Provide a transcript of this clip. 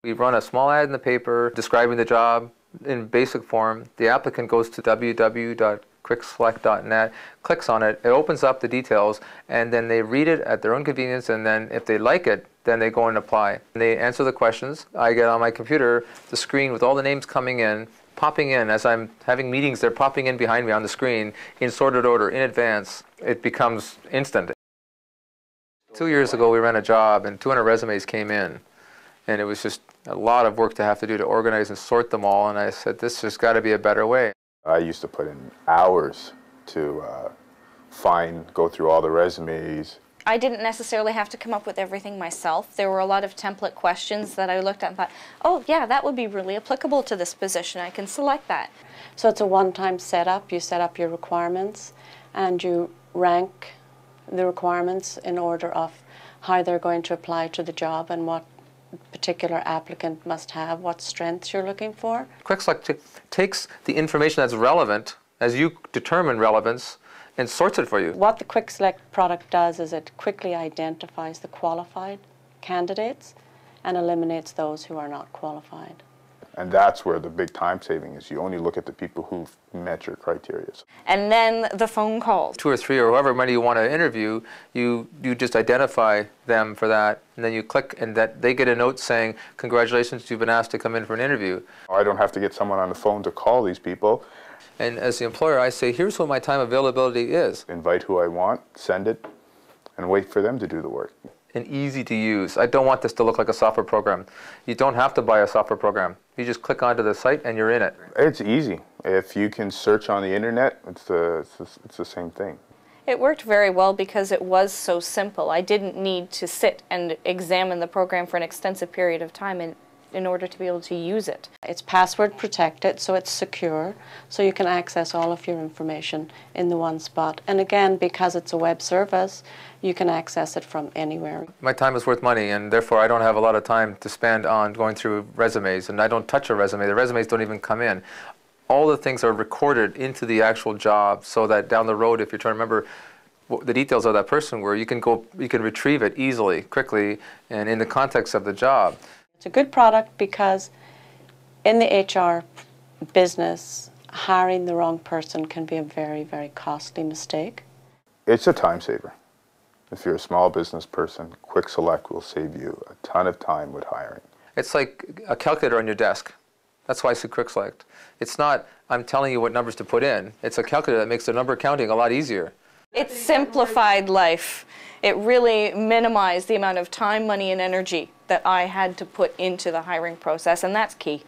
We run a small ad in the paper describing the job in basic form. The applicant goes to www.quickselect.net, clicks on it, it opens up the details, and then they read it at their own convenience, and then if they like it, then they go and apply. And they answer the questions. I get on my computer the screen with all the names coming in, popping in as I'm having meetings. They're popping in behind me on the screen in sorted order in advance. It becomes instant. 2 years ago we ran a job and 200 resumes came in, and it was just a lot of work to have to do to organize and sort them all, and I said, this has got to be a better way. I used to put in hours to go through all the resumes. I didn't necessarily have to come up with everything myself. There were a lot of template questions that I looked at and thought, oh yeah, that would be really applicable to this position. I can select that. So it's a one-time setup. You set up your requirements and you rank the requirements in order of how they're going to apply to the job and what particular applicant must have, what strengths you're looking for. QuickSelect takes the information that's relevant, as you determine relevance, and sorts it for you. What the QuickSelect product does is it quickly identifies the qualified candidates and eliminates those who are not qualified. And that's where the big time saving is. You only look at the people who've met your criteria. And then the phone calls. 2 or 3 or however many you want to interview, you just identify them for that, and then you click, and that they get a note saying, congratulations, you've been asked to come in for an interview. I don't have to get someone on the phone to call these people. And as the employer, I say, here's what my time availability is. Invite who I want, send it, and wait for them to do the work. And easy to use. I don't want this to look like a software program. You don't have to buy a software program. You just click onto the site and you're in it. It's easy. If you can search on the internet, it's the same thing. It worked very well because it was so simple. I didn't need to sit and examine the program for an extensive period of time in order to be able to use it. It's password protected, so it's secure, so you can access all of your information in the one spot. And again, because it's a web service, you can access it from anywhere. My time is worth money, and therefore I don't have a lot of time to spend on going through resumes, and I don't touch a resume. The resumes don't even come in. All the things are recorded into the actual job so that down the road, if you're trying to remember what the details of that person were, you can retrieve it easily, quickly, and in the context of the job. It's a good product because in the HR business, hiring the wrong person can be a very, very costly mistake. It's a time saver. If you're a small business person, QuickSelect will save you a ton of time with hiring. It's like a calculator on your desk. That's why I say QuickSelect. It's not, I'm telling you what numbers to put in. It's a calculator that makes the number counting a lot easier. It simplified life. It really minimized the amount of time, money, and energy that I had to put into the hiring process, and that's key.